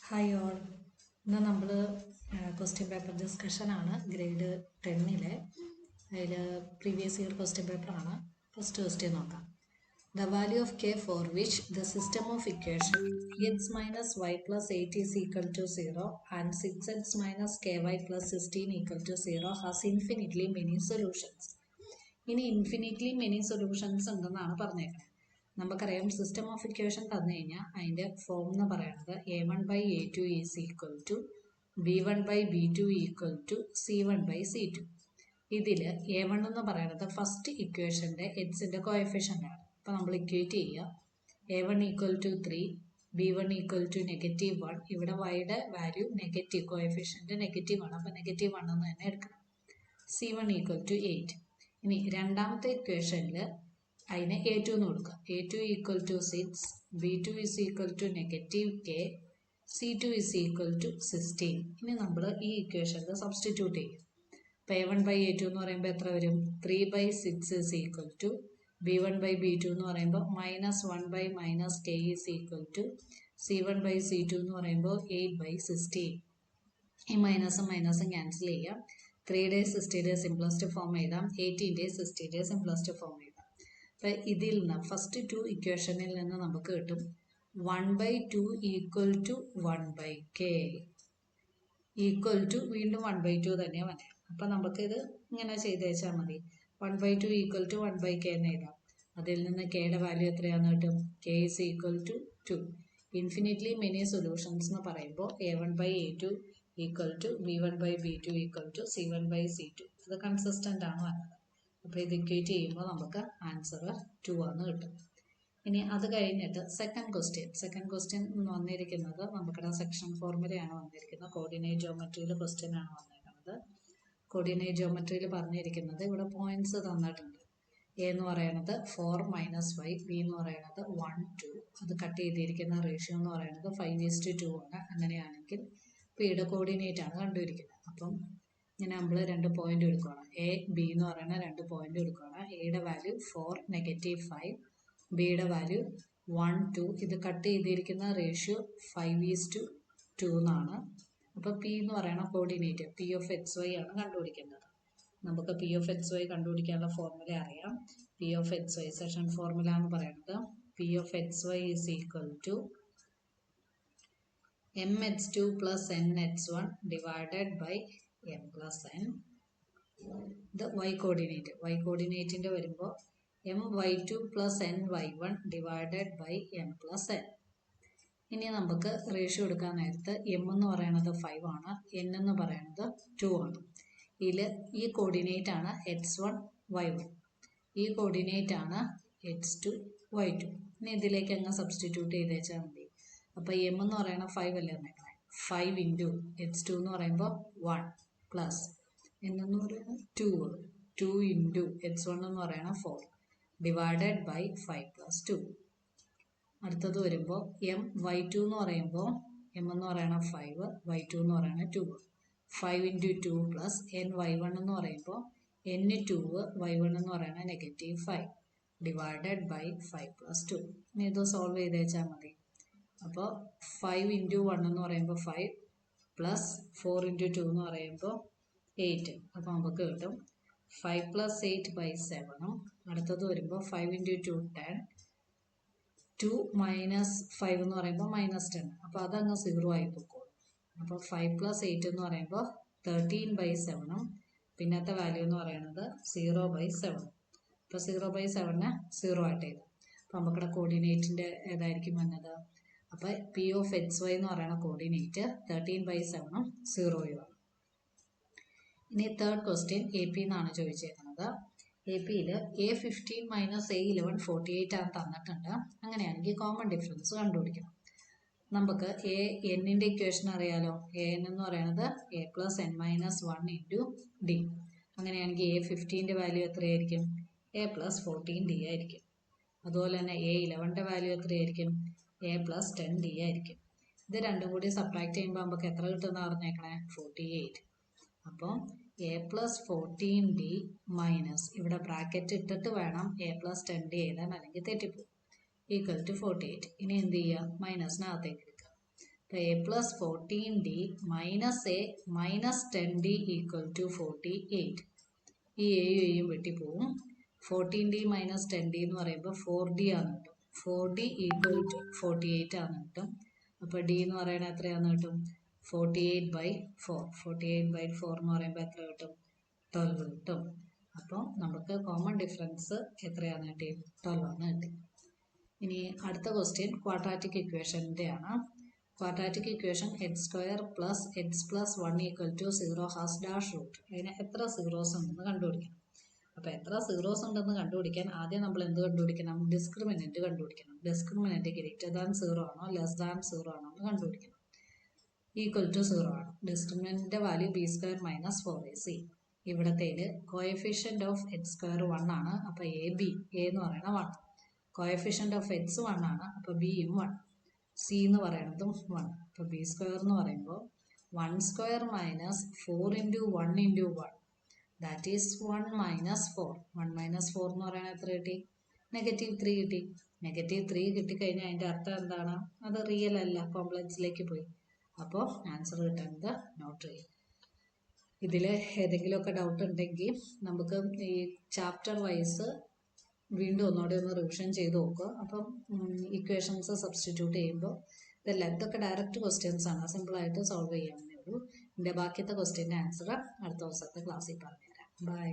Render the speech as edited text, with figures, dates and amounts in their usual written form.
Hi all. ഇന്ന് നമ്മൾ question paper ഡിസ്കഷനാണ് ഗ്രേഡ് 10-ലെ. അതിൽ പ്രീവിയസ് ഇയർ ക്വസ്റ്റ്യൻ പേപ്പറാണ്. ഫസ്റ്റ് ക്വസ്റ്റ്യൻ നോക്കാം. The value of k for which the system of equation x minus y plus 8 is equal to 0 and 6x minus k y plus 16 equal to 0 has infinitely many solutions. ഇനി infinitely many solutions ഉണ്ടെന്നാണ് പറഞ്ഞേക്കുന്നത്. നമുക്കറിയാം system of equation തന്നു കഴിഞ്ഞാൽ അതിൻ്റെ form എന്ന് പറയുന്നത് a1/a2 is equal to b1/b2 equal to c1/c2. ഇതിൽ a1 എന്ന് പറയുന്നത് ഫസ്റ്റ് ഇക്വേഷൻ്റെ എക്സിൻ്റെ കോഎഫിഷ്യൻ്റ് ആണ്. അപ്പോൾ നമ്മൾ ഇക്വേറ്റ് ചെയ്യുക a1 equal to 3, b1 equal to -1. ഇവിടെ വൈയുടെ വാല്യൂ നെഗറ്റീവ്, കോഎഫിഷ്യൻ്റ് നെഗറ്റീവ് ആണ്, അപ്പോൾ -1 എന്ന് തന്നെ എടുക്കണം. c1 equal to 8. ഇനി രണ്ടാമത്തെ ഇക്വേഷനിൽ അതിന് a2 എന്ന് കൊടുക്കുക. a2 equal to 6, b2 is equal to -k, c2 is equal to 16. ഇനി നമ്മൾ ഈ ഇക്വേഷനിൽ സബ്സ്റ്റിറ്റ്യൂട്ട് ചെയ്യും. അപ്പോൾ a1/a2 എന്ന് പറയുമ്പോൾ എത്ര വരും? 3/6 ഈസ് ഈക്വൽ ടു b1/b2 എന്ന് പറയുമ്പോൾ -1/-k is equal to c1/c2 എന്ന് പറയുമ്പോൾ 8/16. ഈ മൈനസും ക്യാൻസൽ ചെയ്യാം. 3 60 സിംപ്ലസ്റ്റ് ഫോം എഴുതാം, 18 60 സിംപ്ലസ്റ്റ് ഫോം എഴുതാം. അപ്പം ഇതിൽ നിന്ന് ഫസ്റ്റ് 2 ഇക്വേഷനിൽ നിന്ന് നമുക്ക് കിട്ടും 1/2 equal to 1/k equal to വീണ്ടും 1/2 തന്നെ വരാം. അപ്പം നമുക്കിത് ഇങ്ങനെ ചെയ്ത് വെച്ചാൽ മതി. 1/2 ഈക്വൽ ടു 1/k എന്ന് എഴുതാം. അതിൽ നിന്ന് കെയുടെ വാല്യൂ എത്രയാണെന്ന് കിട്ടും? k is equal to 2. Infinitely many solutions എന്ന് പറയുമ്പോൾ a1/a2 equal to b1/b2 equal to c1/c2. ഇത് കൺസിസ്റ്റൻ്റ് ആണ് വന്നത്. അപ്പോൾ ഇത് ഇക്വേറ്റ് ചെയ്യുമ്പോൾ നമുക്ക് ആൻസർ 2 ആണ് കിട്ടും. ഇനി അത് കഴിഞ്ഞിട്ട് സെക്കൻഡ് ക്വസ്റ്റ്യൻ വന്നിരിക്കുന്നത് നമുക്കിവിടെ സെക്ഷൻ ഫോർമുലയാണ് വന്നിരിക്കുന്നത്. കോർഡിനേറ്റ് ജോമെട്രിയിൽ ക്വസ്റ്റ്യൻ ആണ് വന്നിരിക്കുന്നത്. കോർഡിനേറ്റ് ജോമെട്രിയിൽ പറഞ്ഞിരിക്കുന്നത് ഇവിടെ പോയിന്റ്സ് തന്നിട്ടുണ്ട്. എ എന്ന് പറയുന്നത് 4 - 5, ബി എന്ന് പറയുന്നത് 1 2. അത് കട്ട് ചെയ്തിരിക്കുന്ന റേഷ്യോ എന്ന് പറയുന്നത് 5:2 ആണ്. അങ്ങനെയാണെങ്കിൽ പിയുടെ കോർഡിനേറ്റ് ആണ് കണ്ടുപിടിക്കുന്നത്. അപ്പം ഇങ്ങനെ നമ്മൾ 2 പോയിന്റ് എടുക്കുകയാണ്. എ ബി എന്ന് പറയുന്ന 2 പോയിന്റ് എടുക്കുകയാണ്. എയുടെ വാല്യൂ 4 -5, ബിയുടെ വാല്യൂ 1 2. ഇത് കട്ട് ചെയ്തിരിക്കുന്ന റേഷ്യോ 5:2 എന്നാണ്. അപ്പോൾ പി എന്ന് പറയുന്ന coordinate P of x y ആണ് കണ്ടുപിടിക്കേണ്ടത്. നമുക്ക് പി ഓഫ് എക്സ് വൈ കണ്ടുപിടിക്കാനുള്ള ഫോർമുല അറിയാം. P of x y section formula എന്ന് പറയുന്നത് P of x y is equal to mx2 plus nx1 divided by m plus n. ഇത് y കോർഡിനേറ്റിൻ്റെ വരുമ്പോൾ my2 plus ny1 divided by m plus n. ഇനി നമുക്ക് ratio എടുക്കാൻ നേരത്ത് m എന്ന് പറയുന്നത് 5 ആണ്, n എന്ന് പറയുന്നത് 2 ആണ്. ഇതിൽ ഈ കോർഡിനേറ്റ് ആണ് x1 y1, ഈ കോർഡിനേറ്റ് ആണ് x2 y2. ഇനി ഇതിലേക്ക് അങ്ങ് സബ്സ്റ്റിറ്റ്യൂട്ട് ചെയ്ത് വെച്ചാൽ മതി. അപ്പോൾ എം എന്ന് പറയുന്നത് 5 അല്ലേ വന്നേക്കണേ. 5 ഇൻറ്റു x2 എന്ന് പറയുമ്പോൾ 1 പ്ലസ് n എന്ന് പറയുന്നത് 2 ഇൻറ്റു x1 എന്ന് പറയുന്നത് 4 ഡിവൈഡഡ് ബൈ 5 പ്ലസ് 2. അടുത്തത് വരുമ്പോൾ എം y2 എന്ന് പറയുമ്പോൾ എം എന്ന് പറയുന്നത് 5, y2 എന്ന് പറയുന്നത് 2. 5 ഇൻറ്റു 2 പ്ലസ് n y1 എന്ന് പറയുമ്പോൾ n 2, y1 എന്ന് പറയുന്നത് -5 ഡിവൈഡഡ് ബൈ 5 പ്ലസ് 2. ഇനി ഇത് സോൾവ് ചെയ്ത് വെച്ചാൽ മതി. അപ്പോൾ 5 ഇൻറ്റു 1 എന്ന് പറയുമ്പോൾ 5 പ്ലസ് 4 ഇൻറ്റു 2 എന്ന് പറയുമ്പോൾ 8. അപ്പോൾ നമുക്ക് കിട്ടും 5 പ്ലസ് 8/7. അടുത്തത് വരുമ്പോൾ 5 ഇൻറ്റു 2 10, 2 മൈനസ് 5 എന്ന് പറയുമ്പോൾ -10. അപ്പോൾ അതങ്ങ് 0 ആയി പൊക്കോളും. അപ്പോൾ 5 പ്ലസ് 8 എന്ന് പറയുമ്പോൾ 13/7. പിന്നത്തെ വാല്യൂ എന്ന് പറയുന്നത് 0/7. അപ്പോൾ 0/7 0 ആയിട്ട് എഴുതാം. അപ്പോൾ നമുക്കിവിടെ കോർഡിനേറ്റിൻ്റെ ഏതായിരിക്കും വന്നത്? അപ്പോൾ പി ഓഫ് എക്സ് വൈ എന്ന് പറയുന്ന കോർഡിനേറ്റ് 13/7 0 ആണ്. ഇനി തേർഡ് ക്വസ്റ്റ്യൻ എ പി എന്നാണ് ചോദിച്ചേക്കുന്നത്. എ പിയിൽ A15 - A11 48 ആണ് തന്നിട്ടുണ്ട്. അങ്ങനെയാണെങ്കിൽ കോമൺ ഡിഫറൻസ് കണ്ടുപിടിക്കണം. നമുക്ക് എന്നിൻ്റെ ഇക്വേഷൻ അറിയാലോ. എൻ എന്ന് പറയുന്നത് a + n - 1 ഇൻറ്റു ഡി. അങ്ങനെയാണെങ്കിൽ A15ൻ്റെ വാല്യൂ എത്രയായിരിക്കും? a + 14d ആയിരിക്കും. അതുപോലെ തന്നെ A11ൻ്റെ വാല്യൂ എത്രയായിരിക്കും? a + 10d ആയിരിക്കും. ഇത് രണ്ടും കൂടി സബ്ട്രാക്ട് ചെയ്യുമ്പോൾ നമുക്ക് എത്ര കിട്ടുമെന്ന് പറഞ്ഞേക്കണേ? 48. അപ്പോൾ a + 14d മൈനസ് ഇവിടെ ബ്രാക്കറ്റ് ഇട്ടിട്ട് വേണം a + 10d എഴുതാൻ, അല്ലെങ്കിൽ തെറ്റിപ്പോകും, ഈക്വൽ ടു 48. ഇനി എന്ത് ചെയ്യുക? മൈനസിനകത്തേക്ക് എടുക്കുക. അപ്പോൾ a plus 14d minus a minus 10d equal to 48. ഈ എയും എയും വെട്ടിപ്പോവും. 14d മൈനസ് 10d എന്ന് പറയുമ്പോൾ 4d ആണ് കിട്ടും. 4d ഈക്വൽ ടു 48 ആണ് കിട്ടും. അപ്പോൾ d എന്ന് പറയുന്നത് എത്രയാണെന്ന് കിട്ടും? 48/4. 48/4 എന്ന് പറയുമ്പോൾ എത്ര കിട്ടും? 12 കിട്ടും. അപ്പോൾ നമുക്ക് കോമൺ ഡിഫറൻസ് എത്രയാണെന്ന് കിട്ടി? 12 ആണ് കിട്ടി. ഇനി അടുത്ത ക്വസ്റ്റ്യൻ ക്വാഡ്രാറ്റിക് ഇക്വേഷൻ്റെ ആണ്. Quadratic equation x² plus x plus 1 equal to 0 has dash root. അതിന് എത്ര സീറോസ് ഉണ്ടെന്ന് കണ്ടുപിടിക്കണം. അപ്പോൾ എത്ര സീറോസ് ഉണ്ടെന്ന് കണ്ടുപിടിക്കാൻ ആദ്യം നമ്മൾ എന്ത് കണ്ടുപിടിക്കണം? ഡിസ്ക്രിമിനൻറ്റ് കണ്ടുപിടിക്കണം. ഡിസ്ക്രിമിനൻറ്റ് ഗ്രേറ്റർ ദാൻ 0 ആണോ ലെസ് ദാൻ 0 ആണോ എന്ന് കണ്ടുപിടിക്കണം. ഈക്വൽ ടു 0 ആണ്. ഡിസ്ക്രിമിനൻറ്റിൻ്റെ വാല്യൂ b² മൈനസ് 4ac. ഇവിടത്തേൽ കോഎഫിഷ്യൻ്റ് ഓഫ് x² 1 ആണ്. അപ്പോൾ എ എന്ന് പറയുന്നത് 1. കോഎഫിഷ്യൻ്റ് ഓഫ് x 1 ആണ്. അപ്പോൾ ബിയും 1. സി എന്ന് പറയുന്നതും 1. അപ്പോൾ b² എന്ന് പറയുമ്പോൾ 1² minus 4 into 1 into 1 that is 1 minus 4. 1 minus 4 എന്ന് പറയുന്നത് എത്ര കിട്ടി? -3 കിട്ടി. -3 കിട്ടിക്കഴിഞ്ഞാൽ അതിൻ്റെ അർത്ഥം എന്താണ്? അത് റിയൽ അല്ല, കോംപ്ലക്സിലേക്ക് പോയി. അപ്പോൾ ആൻസർ കിട്ടുന്നത് നോട്ട് റിയൽ. ഇതിൽ ഏതെങ്കിലുമൊക്കെ ഡൗട്ട് ഉണ്ടെങ്കിൽ നമുക്ക് ഈ ചാപ്റ്റർ വൈസ് വീണ്ടും ഒന്നുകൂടെ ഒന്ന് റിവിഷൻ ചെയ്ത് നോക്കുക. അപ്പം ഇക്വേഷൻസ് സബ്സ്റ്റിറ്റ്യൂട്ട് ചെയ്യുമ്പോൾ ഇതൊക്കെ ഡയറക്റ്റ് ക്വസ്റ്റ്യൻസ് ആണ്, സിമ്പിളായിട്ട് സോൾവ് ചെയ്യാവുന്നേ ഉള്ളൂ. ഇതിൻ്റെ ബാക്കിയത്തെ ക്വസ്റ്റ്യൻ്റെ ആൻസർ അടുത്ത ദിവസത്തെ ക്ലാസ്സിൽ പറഞ്ഞുതരാം. ബൈ.